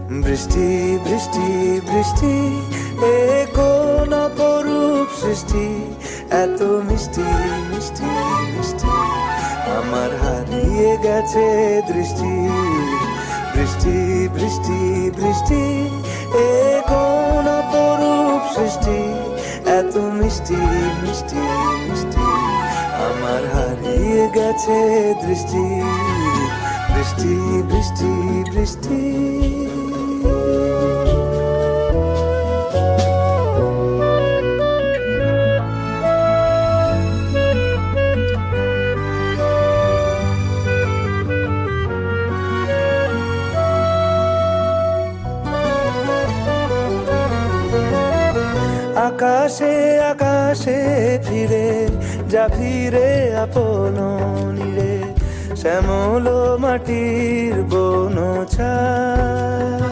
বৃষ্টি বৃষ্টি বৃষ্টি, এ কোন অপরূপ সৃষ্টি, এত মিষ্টি মিষ্টি মিষ্টি, আমার হারিয়ে গেছে দৃষ্টি। বৃষ্টি বৃষ্টি বৃষ্টি, এ কোন অপরূপ সৃষ্টি, এত মিষ্টি মিষ্টি মিষ্টি, আমার হারিয়ে গেছে দৃষ্টি। বৃষ্টি বৃষ্টি বৃষ্টি। আকাশে আকাশে ফিরে যা, ফিরে আপন নীড়ে, শ্যামল মাটির বনছায়া।